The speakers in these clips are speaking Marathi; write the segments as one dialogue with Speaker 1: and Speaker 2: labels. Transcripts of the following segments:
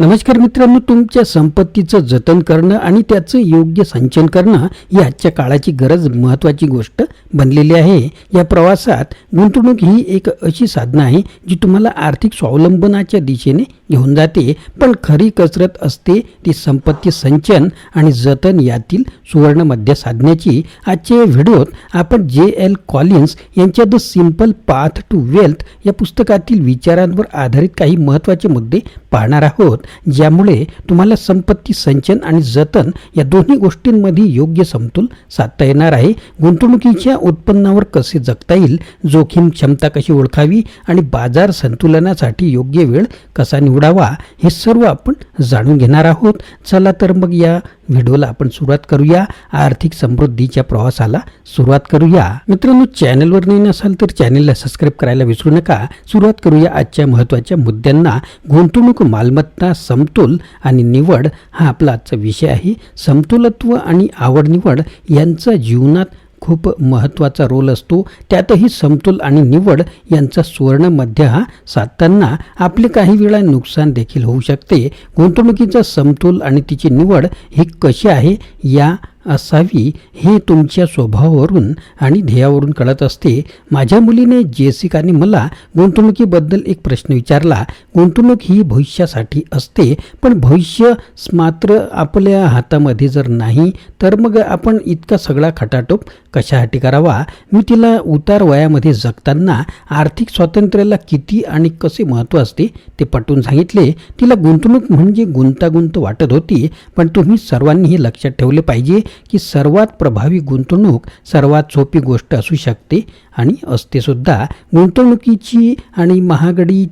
Speaker 1: नमस्कार मित्रांनो, तुमच्या संपत्तीचं जतन करणं आणि त्याचं योग्य संचयन करणं ही आजच्या काळाची गरज महत्त्वाची गोष्ट बनलेली आहे. या प्रवासात गुंतवणूक ही एक अशी साधनं आहे जी तुम्हाला आर्थिक स्वावलंबनाच्या दिशेने घेऊन जाते. पण खरी कसरत असते ती संपत्ती संचयन आणि जतन यातील सुवर्ण मध्य साधण्याची. आजच्या व्हिडिओत आपण J.L. कॉलिन्स यांच्या the simple path to wealth या पुस्तकातील विचारांवर आधारित काही महत्त्वाचे मुद्दे पाहणार आहोत, ज्यामुळे तुम्हाला संपत्ती संचयन आणि जतन या दोन्ही गोष्टींमध्ये योग्य समतोल साधता येणार आहे. गुंतवणुकीच्या उत्पन्नावर कसे जगता येईल, जोखीम क्षमता कशी ओळखावी आणि बाजार संतुलनासाठी योग्य वेळ कसा निवडावा, हे सर्व आपण जाणून घेणार आहोत. चला तर मग या व्हिडिओला आपण सुरुवात करूया. आर्थिक समृद्धीच्या प्रवासाला सुरुवात करूया. मित्रांनो, चॅनलवर नवीन असाल तर चॅनलला सबस्क्राईब करायला विसरू नका. सुरुवात करूया आजच्या महत्त्वाच्या मुद्द्यांना. गुंतवणूक, मालमत्ता, समतोल आणि निवड हा आपला आजचा विषय आहे. समतोलत्व आणि आवड निवड यांचा जीवनात खूप महत्त्वाचा रोल असतो. त्यातही समतोल आणि निवड यांचा सुवर्ण मध्य हा साधताना आपले काही वेळा नुकसान देखील होऊ शकते. गुंतवणुकीचा समतोल आणि तिची निवड ही कशी आहे या असावी हे तुमच्या स्वभावावरून आणि ध्येयावरून कळत असते. माझ्या मुलीने जेसिकाने मला गुंतवणुकीबद्दल एक प्रश्न विचारला. गुंतवणूक ही भविष्यासाठी असते, पण भविष्य मात्र आपल्या हातामध्ये जर नाही तर मग आपण इतका सगळा खटाटोप कशासाठी करावा. मी तिला उतार वयामध्ये जगताना आर्थिक स्वातंत्र्याला किती आणि कसे महत्त्व असते ते पटवून सांगितले. तिला गुंतवणूक म्हणजे गुंतागुंत वाटत होती, पण तुम्ही सर्वांनी हे लक्षात ठेवले पाहिजे की सर्वात प्रभावी गुंतवणूक सर्वात सोपी गोष्ट असू शकते आणि असते सुद्धा. गुंतवणुकीची आणि महागडी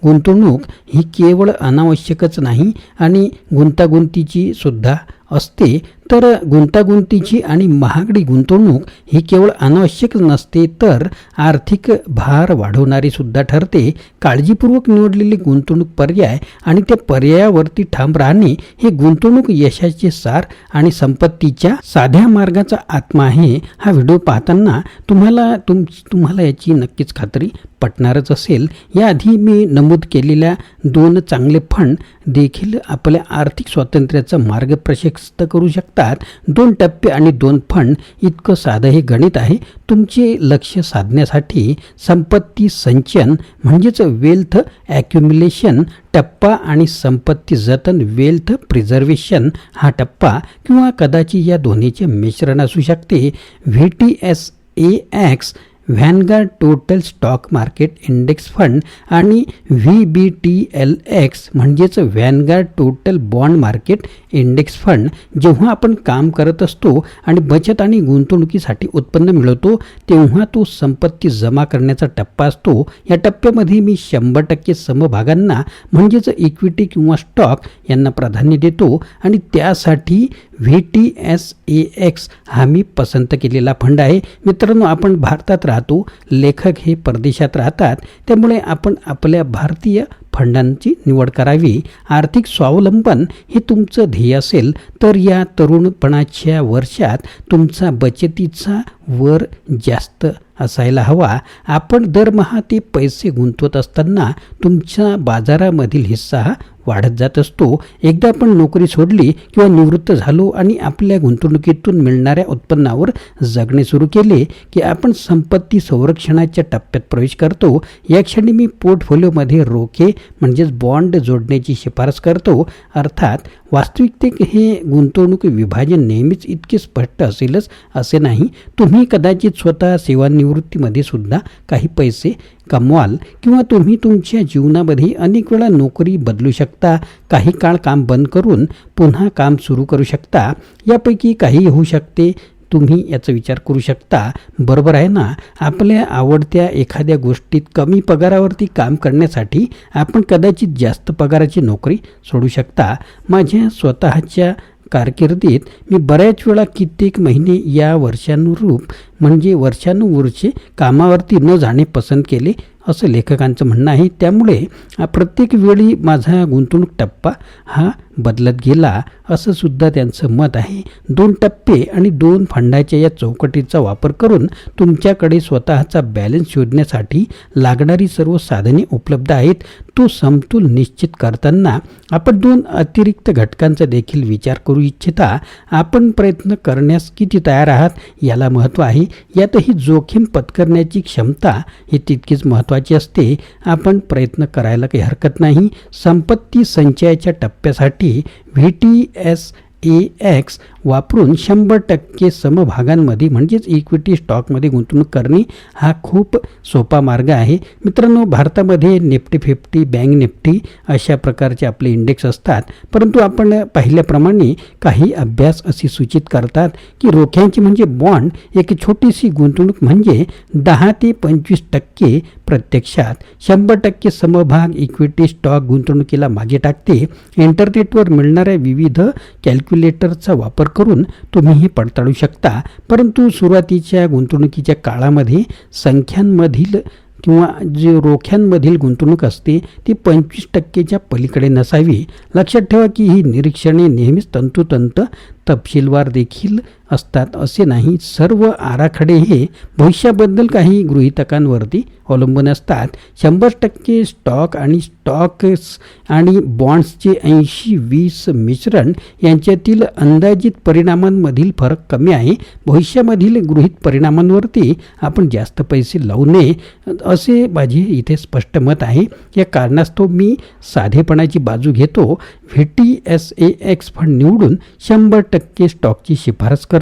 Speaker 1: गुंतवणूक ही केवळ अनावश्यकच नाही आणि गुंतागुंतीची सुद्धा असते. तर गुंतागुंतीची आणि महागडी गुंतवणूक ही केवळ अनावश्यक नसते तर आर्थिक भार वाढवणारी सुद्धा ठरते. काळजीपूर्वक निवडलेले गुंतवणूक पर्याय आणि त्या पर्यायावरती ठाम राहणे हे गुंतवणूक यशाचे सार आणि संपत्तीच्या साध्या मार्गाचा आत्मा आहे. हा व्हिडिओ पाहताना तुम्हाला याची नक्कीच खात्री पटणारच असेल. याआधी मी नमूद केलेल्या 2 चांगले फंड देखील आपल्या आर्थिक स्वातंत्र्याचा मार्ग प्रशस्त करू शकतात. 2 टप्पे आणि 2 फंड इतकं साधं हे गणित आहे. तुमचे लक्ष्य साधण्यासाठी संपत्ती संचयन म्हणजेच वेल्थ ॲक्युम्युलेशन टप्पा आणि संपत्ती जतन वेल्थ प्रिझर्वेशन हा टप्पा किंवा कदाचित या दोन्हीचे मिश्रण असू शकते. VTSAX Vanguard total stock market index fund आणि VBTLX म्हणजेच Vanguard total bond market index fund. जेव्हा आपण काम करत असतो आणि बचत आणि गुंतवणुकीसाठी उत्पन्न मिळवतो तेव्हा तो संपत्ती जमा करण्याचा टप्पा असतो. या टप्प्यामध्ये मी 100% समभागांना म्हणजेच इक्विटी किंवा स्टॉक यांना प्राधान्य देतो आणि त्यासाठी VTSAX हा मी पसंत केलेला फंड आहे. मित्रांनो, आपण भारतात राहतो, लेखक हे परदेशात राहतात, त्यामुळे आपण आपल्या भारतीय फंडांची निवड करावी. आर्थिक स्वावलंबन हे तुमचं ध्येय असेल तर या तरुणपणाच्या वर्षात तुमचा बचतीचा वर जास्त असायला हवा. आपण दरमहा ते पैसे गुंतवत असताना तुमच्या बाजारामधील हिस्सा हा वाढत जात असतो. एकदा आपण नोकरी सोडली किंवा निवृत्त झालो आणि आपल्या गुंतवणुकीतून मिळणाऱ्या उत्पन्नावर जगणे सुरू केले की आपण संपत्ती संरक्षणाच्या टप्प्यात प्रवेश करतो. या क्षणी मी पोर्टफोलिओमध्ये रोखे म्हणजेच बॉन्ड जोडण्याची शिफारस करतो. अर्थात वास्तविकतेत हे गुंतवणूक विभाजन नेहमीच इतके स्पष्ट असेलच असे नाही. तुम्ही कदाचित स्वतः सेवानिवृत्तीमध्ये सुद्धा काही पैसे कमवाल किंवा तुम्ही तुमच्या जीवनामध्ये अनेक वेळा नोकरी बदलू शकता. काही काळ काम बंद करून पुन्हा काम सुरू करू शकता. यापैकी काही होऊ शकते. तुम्ही याचा विचार करू शकता. बरोबर आहे ना? आपल्या आवडत्या एखाद्या गोष्टीत कमी पगारावरती काम करण्यासाठी आपण कदाचित जास्त पगाराची नोकरी सोडू शकता. माझ्या स्वतःच्या कारकिर्दीत मी बऱ्याच वेळा कित्येक महिने या वर्षानुवर्षे कामावरती न जाणे पसंत केले असं लेखकांचं म्हणणं आहे. त्यामुळे प्रत्येक वेळी माझा गुंतवणूक टप्पा हा बदलत गेला असं सुद्धा त्यांचं मत आहे. 2 टप्पे आणि 2 फंडाच्या या चौकटीचा वापर करून तुमच्याकडे स्वतःचा बॅलन्स शोधण्यासाठी लागणारी सर्व साधने उपलब्ध आहेत. तो समतोल निश्चित करताना आपण 2 अतिरिक्त घटकांचा देखील विचार करू इच्छिता. आपण प्रयत्न करण्यास किती तयार आहात याला महत्त्व आहे. यातही जोखीम पत्करण्याची क्षमता ही तितकीच महत्त्वाची असते. आपण प्रयत्न करायला काही हरकत नाही. संपत्ती संचयाच्या टप्प्यासाठी VTSAX वापरून 100% समभागांमध्ये म्हणजेच इक्विटी स्टॉकमध्ये गुंतवणूक करणे हा खूप सोपा मार्ग आहे. मित्रांनो, भारतामध्ये निफ्टी 50, बँक निफ्टी अशा प्रकारचे आपले इंडेक्स असतात. परंतु आपण पाहिल्याप्रमाणे काही अभ्यास असे सूचित करतात की रोख्यांची म्हणजे बॉन्ड एक छोटीशी गुंतवणूक म्हणजे 10 ते 25% प्रत्यक्षात 100% समभाग इक्विटी स्टॉक गुंतवणुकीला मागे टाकते. इंटरनेटवर मिळणाऱ्या विविध कॅल्क्युलेटरचा वापर करून तुम्ही हे पडताळू शकता. परंतु सुरुवातीच्या गुंतवणुकीच्या काळामध्ये संख्यांमधील किंवा जे रोख्यांमधील गुंतवणूक असते ती 25%च्या पलीकडे नसावी. लक्षात ठेवा की ही निरीक्षणे नेहमीच तंतोतंत तपशीलवार देखील असतात असे नाही. सर्व आराखडे हे भविष्याबद्दल काही गृहीतकांवरती अवलंबून असतात. 100% स्टॉक आणि बॉन्ड्सचे 80-20 मिश्रण यांच्यातील अंदाजित परिणामांमधील फरक कमी आहे. भविष्यामधील गृहीत परिणामांवरती आपण जास्त पैसे लावू नये असे माझे इथे स्पष्ट मत आहे. या कारणास्तव मी साधेपणाची बाजू घेतो. VTSAX फंड निवडून 100% स्टॉकची शिफारस करतो.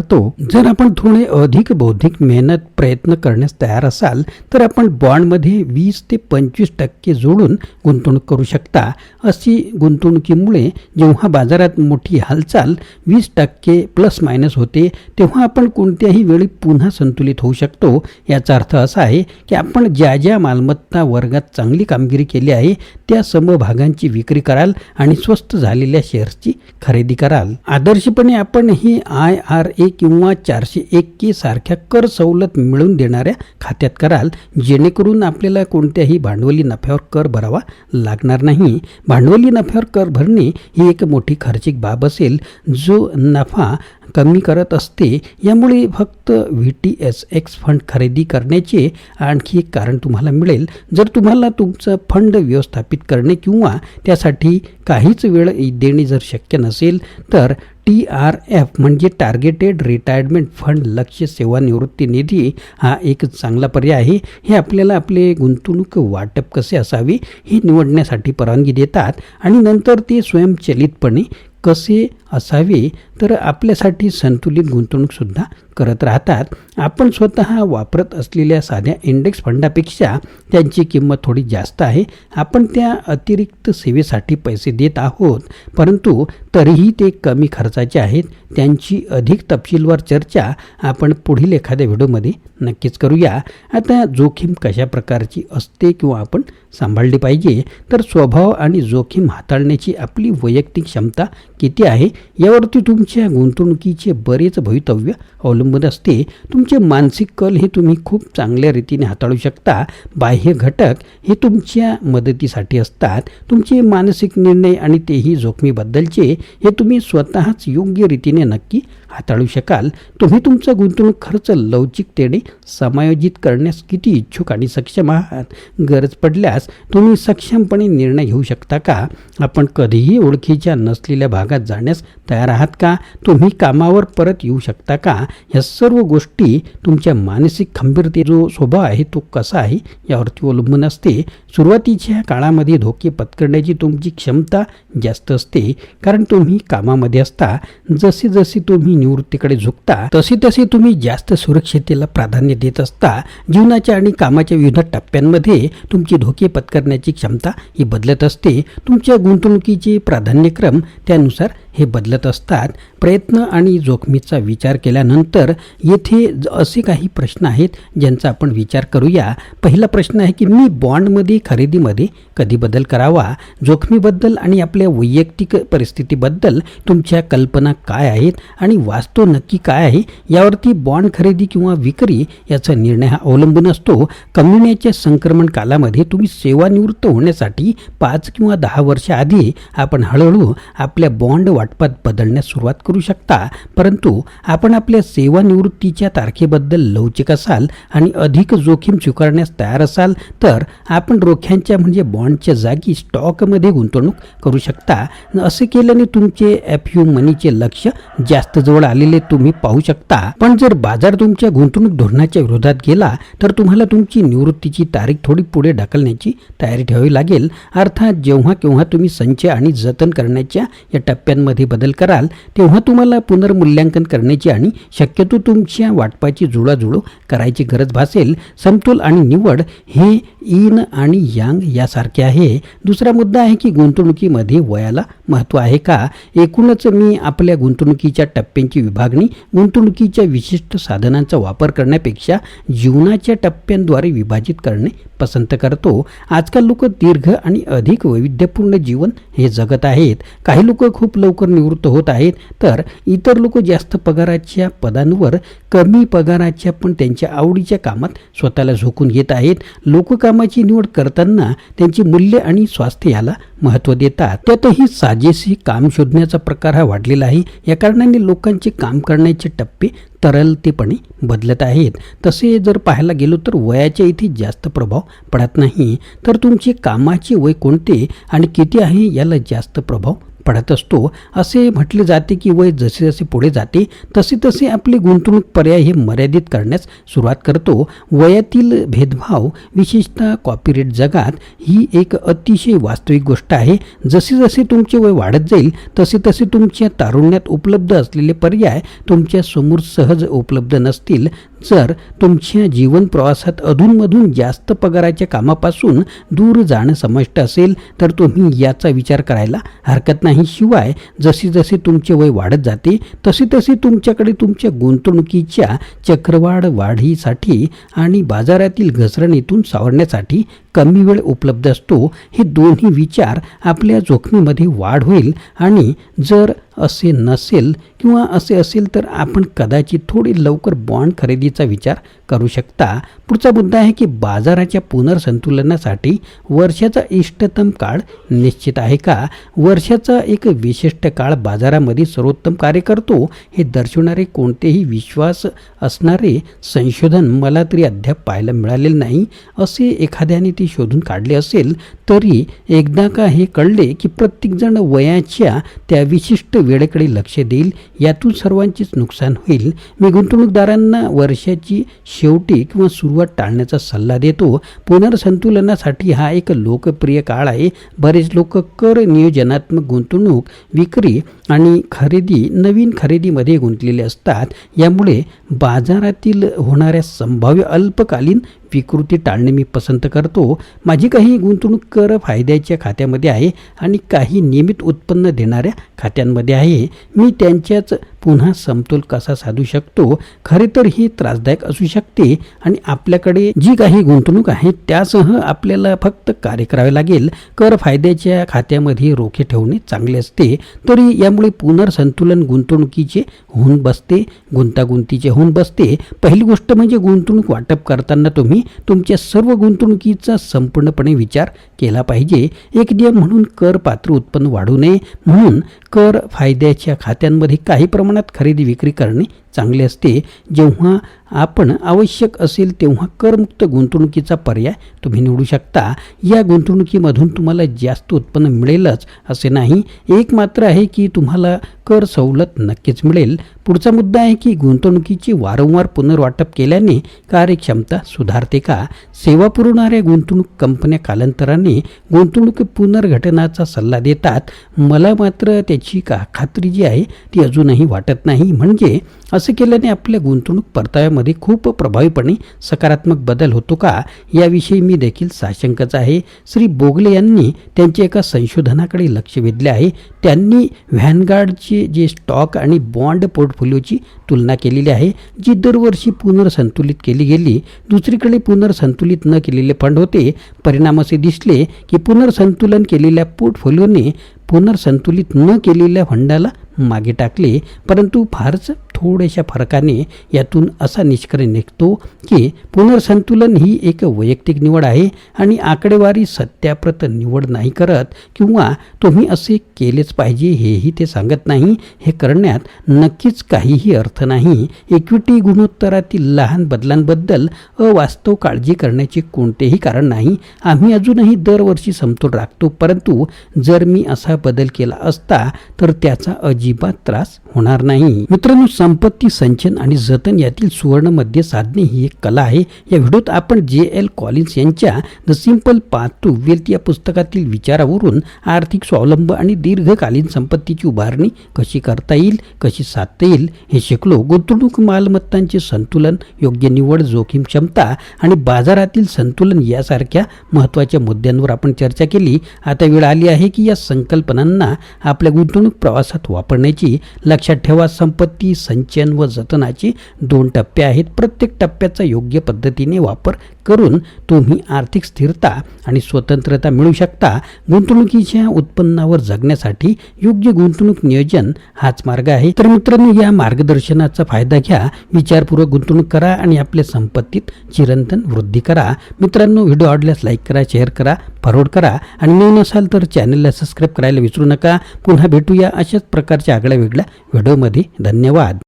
Speaker 1: जर आपण थोडे अधिक बौद्धिक मेहनत प्रयत्न करण्यास तयार असाल तर आपण बॉन्डमध्ये 20 ते 25% जोडून गुंतवणूक करू शकता. अशी गुंतवणुकीमुळे जेव्हा बाजारात मोठी हालचाल 20% प्लस मायनस होते तेव्हा आपण कोणत्याही वेळी पुन्हा संतुलित होऊ शकतो. याचा अर्थ असा आहे की आपण ज्या ज्या मालमत्ता वर्गात चांगली कामगिरी केली आहे त्या समभागांची विक्री कराल आणि स्वस्त झालेल्या शेअर्सची खरेदी कराल. आदर्शपणे आपण ही IRA किंवा 401 सारख्या कर सवलत मिळवून देणाऱ्या खात्यात कराल जेणेकरून आपल्याला कोणत्याही भांडवली नफ्यावर कर भरावा लागणार नाही. भांडवली नफ्यावर कर भरणे ही एक मोठी खर्चिक बाब असेल जो नफा कमी करत असते. यामुळे फक्त VTSAX फंड खरेदी करण्याचे आणखी एक कारण तुम्हाला मिळेल. जर तुम्हाला तुमचं फंड व्यवस्थापित करणे किंवा त्यासाठी काहीच वेळ देणे जर शक्य नसेल तर TRF म्हणजे टार्गेटेड रिटायरमेंट फंड लक्ष्य सेवानिवृत्ती निधी हा एक चांगला पर्याय आहे. हे आपल्याला आपले गुंतवणूक वाटप कसे असावे हे निवडण्यासाठी परवानगी देतात आणि नंतर ते स्वयंचलितपणे कसे असावे तर आपल्यासाठी संतुलित गुंतवणूकसुद्धा करत राहतात. आपण स्वतः वापरत असलेल्या साध्या इंडेक्स फंडापेक्षा त्यांची किंमत थोडी जास्त आहे. आपण त्या अतिरिक्त सेवेसाठी पैसे देत आहोत परंतु तरीही ते कमी खर्चाचे आहेत. त्यांची अधिक तपशीलवार चर्चा आपण पुढील एखाद्या व्हिडिओमध्ये नक्कीच करूया. आता जोखीम कशा प्रकारची असते किंवा आपण सांभाळली पाहिजे तर स्वभाव आणि जोखीम हाताळण्याची आपली वैयक्तिक क्षमता किती आहे यावरती तुमच्या गुंतवणुकीचे बरेच भवितव्य अवलंबून असते. तुमचे मानसिक कल हे तुम्ही खूप चांगल्या रीतीने हाताळू शकता. बाह्य घटक हे तुमच्या मदतीसाठी असतात. तुमचे मानसिक निर्णय आणि तेही जोखमीबद्दलचे हे तुम्ही स्वतःच योग्य रीतीने नक्की हाताळू शकाल. तुम्ही तुमचा गुंतवणूक खर्च लवचिकतेने समायोजित करण्यास किती इच्छुक आणि सक्षम आहात. गरज पडल्यास तुम्ही सक्षमपणे निर्णय घेऊ शकता का. आपण कधीही ओळखीच्या नसलेल्या भागात जाण्यास तयार आहात का. तुम्ही कामावर परत येऊ शकता का. या सर्व गोष्टी तुमच्या मानसिक खंबीरते जो स्वभाव आहे तो कसा आहे यावरती अवलंबून असते. सुरुवातीच्या काळामध्ये धोके पत्करण्याची तुमची क्षमता जास्त असते कारण तुम्ही कामामध्ये असता. जसे जसे तुम्ही निवृत्तीकडे झुकता तसे तसे तुम्ही जास्त सुरक्षिततेला प्राधान्य देत असता. जीवनाच्या आणि कामाच्या विविध टप्प्यांमध्ये तुमची धोके पत्करण्याची क्षमता ही बदलत असते. तुमच्या गुंतवणुकीचे प्राधान्यक्रम त्यानुसार हे बदलत असतात. प्रयत्न आणि जोखमीचा विचार केल्यानंतर येथे असे काही प्रश्न आहेत ज्यांचा आपण विचार करूया. पहिला प्रश्न आहे की मी बॉन्डमध्ये खरेदीमध्ये कधी बदल करावा, जोखमीबद्दल आणि आपल्या वैयक्तिक परिस्थितीबद्दल तुमच्या कल्पना काय आहेत आणि वास्तव नक्की काय आहे यावरती बॉन्ड खरेदी किंवा विक्री याचा निर्णय हा अवलंबून असतो. कम्युनिटीच्या संक्रमण कालामध्ये तुम्ही सेवानिवृत्त होण्यासाठी 5 किंवा 10 वर्ष आधी आपण हळूहळू आपल्या बॉन्ड वाटपात बदलण्यास सुरुवात करू शकता. परंतु आपण आपल्या सेवानिवृत्तीच्या तारखेबद्दल लवचिक असाल आणि अधिक जोखीम स्वीकारण्यास तयार असाल तर आपण रोख्यांच्या म्हणजे बॉन्डच्या जागी स्टॉकमध्ये गुंतवणूक करू शकता. असे केल्याने तुमचे FU मनीचे लक्ष जास्त जवळ आलेले तुम्ही पाहू शकता. पण जर बाजार तुमच्या गुंतवणूक धोरणाच्या विरोधात गेला तर तुम्हाला तुमची निवृत्तीची तारीख थोडी पुढे ढकलण्याची तयारी ठेवावी लागेल. अर्थात जेव्हा केव्हा तुम्ही संचय आणि जतन करण्याच्या या टप्प्यांमध्ये बदल कराल तेव्हा तुम्हाला पुनर्मूल्यांकन करण्याची आणि शक्यतो तुमच्या वाटपाची जुळवाजुळव करायची गरज भासेल. समतोल आणि निवड हे इन आणि यांग यासारखे आहे. दुसरा मुद्दा आहे की गुंतवणुकीमध्ये वयाला महत्त्व आहे का? एकूणच मी आपल्या गुंतवणुकीच्या टप्प्यांची विभागणी गुंतवणुकीच्या विशिष्ट साधनांचा वापर करण्यापेक्षा जीवनाच्या टप्प्यांद्वारे विभाजित करणे पसंत करतो. आजकाल लोक दीर्घ आणि अधिक वैविध्यपूर्ण जीवन हे जगत आहेत. काही लोक खूप लवकर निवृत्त होत आहेत तर इतर लोक जास्त पगाराच्या पदांवर कमी पगाराच्या पण त्यांच्या आवडीच्या कामात स्वतःला झोकून घेत आहेत. लोक कामाची निवड करताना त्यांची मूल्य आणि स्वास्थ्य याला महत्त्व देतात. त्यातही साजेशी काम शोधण्याचा प्रकार हा वाढलेला आहे. या कारणाने लोकांचे काम करण्याचे टप्पे तरलतेपणे बदलत आहेत. तसे जर पाहायला गेलो तर वयाच्या इथे जास्त प्रभाव पडत नाही, तर तुमचे कामाचे वय कोणते आणि किती आहे याला जास्त प्रभाव पडत असतो. असे म्हटले जाते की वय जसे जसे पुढे जाते तसे तसे आपले गुंतवणूक पर्याय हे मर्यादित करण्यास सुरुवात करतो. वयातील भेदभाव विशेषतः कॉर्पोरेट जगात ही एक अतिशय वास्तविक गोष्ट आहे. जसे जसे तुमचे वय वाढत जाईल तसे तसे तुमच्या तारुण्यात उपलब्ध असलेले पर्याय तुमच्या समोर सहज उपलब्ध नसतील. जर तुमच्या जीवन प्रवासात अधूनमधून जास्त पगाराच्या कामापासून दूर जाणं समाविष्ट असेल तर तुम्ही याचा विचार करायला हरकत नाही. शिवाय जसे जसे तुमचे वय वाढत जाते तसे तसे तुमच्याकडे तुमच्या गुंतवणुकीच्या चक्रवाढ वाढीसाठी आणि बाजारातील घसरणीतून सावरण्यासाठी कमी वेळ उपलब्ध असतो. हे दोन्ही विचार आपल्या जोखमीमध्ये वाढ होईल आणि जर असे नसेल किंवा असे असेल तर आपण कदाचित थोडी लवकर बॉन्ड खरेदीचा विचार करू शकता. पुढचा मुद्दा आहे की बाजाराच्या पुनर्संतुलनासाठी वर्षाचा इष्टतम काळ निश्चित आहे का? वर्षाचा एक विशिष्ट काळ बाजारामध्ये सर्वोत्तम कार्य करतो हे दर्शवणारे कोणतेही विश्वास असणारे संशोधन मला तरी अद्याप पाहायला मिळालेले नाही. असे एखाद्याने ते शोधून काढले असेल तरी एकदा का हे कळले की प्रत्येकजण वयाच्या त्या विशिष्ट वेळेकडे लक्ष देईल यातून सर्वांचेच नुकसान होईल. मी गुंतवणूकदारांना वर्षाची शेवटी किंवा सुरुवात टाळण्याचा सल्ला देतो. पुनर्संतुलनासाठी हा एक लोकप्रिय काळ आहे. बरेच लोक कर नियोजनात्मक गुंतवणूक, विक्री आणि खरेदी, नवीन खरेदीमध्ये गुंतलेले असतात. यामुळे बाजारातील होणाऱ्या संभाव्य अल्पकालीन विकृती टाळणे मी पसंत करतो. माझी काही गुंतवणूक कर फायद्याच्या खात्यामध्ये आहे आणि काही नियमित उत्पन्न देणाऱ्या खात्यांमध्ये आहे. मी त्यांच्याच पुन्हा समतोल कसा साधू शकतो? खरे तर हे त्रासदायक असू शकते आणि आपल्याकडे जी काही गुंतवणूक आहे त्यासह आपल्याला फक्त कार्य करावे लागेल. कर फायद्याच्या खात्यामध्ये रोखे ठेवणे चांगले असते. तरी यामुळे पुनर्संतुलन गुंतवणुकीचे होऊन बसते, गुंतागुंतीचे होऊन बसते. पहिली गोष्ट म्हणजे गुंतवणूक वाटप करताना तुम्ही तुमच्या सर्व गुंतवणुकीचा संपूर्णपणे विचार केला पाहिजे. एक नियम म्हणून कर पात्र उत्पन्न वाढू नये म्हणून कर फायद्याच्या खात्यांमध्ये काही प्रमाणात खरेदी विक्री करणे चांगले असते. जेव्हा आपण आवश्यक असेल तेव्हा करमुक्त गुंतवणुकीचा पर्याय तुम्ही निवडू शकता. या गुंतवणुकीमधून तुम्हाला जास्त उत्पन्न मिळेलच असे नाही. एक मात्र आहे की तुम्हाला कर सवलत नक्कीच मिळेल. पुढचा मुद्दा आहे की गुंतवणुकीची वारंवार पुनर्वाटप केल्याने कार्यक्षमता सुधारते का? सेवा पुरवणाऱ्या गुंतवणूक कंपन्या कालांतराने गुंतवणूक पुनर्गठनाचा सल्ला देतात. मला मात्र त्याची खात्री जी आहे ती अजूनही वाटत नाही. म्हणजे असं केल्याने आपल्या गुंतवणूक परताव्यामध्ये खूप प्रभावीपणे सकारात्मक बदल होतो का, याविषयी मी देखील साशंकच आहे. श्री बोगले यांनी त्यांच्या एका संशोधनाकडे लक्ष वेधले आहे. त्यांनी व्हॅनगार्डचे जे स्टॉक आणि बॉन्ड पोर्टफोलिओची तुलना केलेली आहे, जी दरवर्षी पुनर्संतुलित केली गेली. दुसरीकडे पुनर्संतुलित न केलेले फंड होते. परिणाम असे दिसले की पुनर्संतुलन केलेल्या पोर्टफोलिओने पुनर्संतुलित न केलेल्या फंडाला मागे टाकले. परंतु फारच थोड्याशा फरकाने यातून असा निष्कर्ष निघतो की पुनर्संतुलन ही एक वैयक्तिक निवड आहे आणि आकडेवारी सत्याप्रत निवड नाही करत, किंवा तुम्ही असे केलेच पाहिजे हेही ते सांगत नाही. हे करण्यात नक्कीच काहीही अर्थ नाही. इक्विटी गुणोत्तरातील लहान बदलांबद्दल अवास्तव काळजी करण्याचे कोणतेही कारण नाही. आम्ही अजूनही दरवर्षी समतोल राखतो, परंतु जर मी असा बदल केला असता तर त्याचा अजिबात त्रास होणार नाही. मित्रांनो, संपत्ती संचयन आणि जतन यातील सुवर्ण मध्य साधणे ही एक कला आहे. या व्हिडिओत आपण J.L. कॉलिन्स यांच्या the simple path to wealth या पुस्तकातील विचारावरून आर्थिक स्वावलंब आणि दीर्घकालीन संपत्तीची उभारणी कशी करता येईल, कशी साधता येईल हे शिकलो. गुंतवणूक, मालमत्तांचे संतुलन, योग्य निवड, जोखीम क्षमता आणि बाजारातील संतुलन यासारख्या महत्त्वाच्या मुद्द्यांवर आपण चर्चा केली. आता वेळ आली आहे की या संकल्पनांना आपल्या गुंतवणूक प्रवासात वापरण्याची. लक्षात ठेवा, संपत्ती संचयन व जतनाचे 2 टप्पे आहेत. प्रत्येक टप्प्याचा योग्य पद्धतीने वापर करून तुम्ही आर्थिक स्थिरता आणि स्वतंत्रता मिळवू शकता. गुंतवणुकीच्या उत्पन्नावर जगण्यासाठी योग्य गुंतवणूक नियोजन हाच मार्ग आहे. तर मित्रांनो, या मार्गदर्शनाचा फायदा घ्या, विचारपूर्वक गुंतवणूक करा आणि आपल्या संपत्तीत चिरंतन वृद्धी करा. मित्रांनो, व्हिडिओ आवडल्यास लाईक करा, शेअर करा, फॉरवर्ड करा आणि नवीन असाल तर चॅनलला सबस्क्राईब करायला विसरू नका. पुन्हा भेटूया अशाच प्रकारच्या आगळ्या वेगळ्या व्हिडिओमध्ये. धन्यवाद.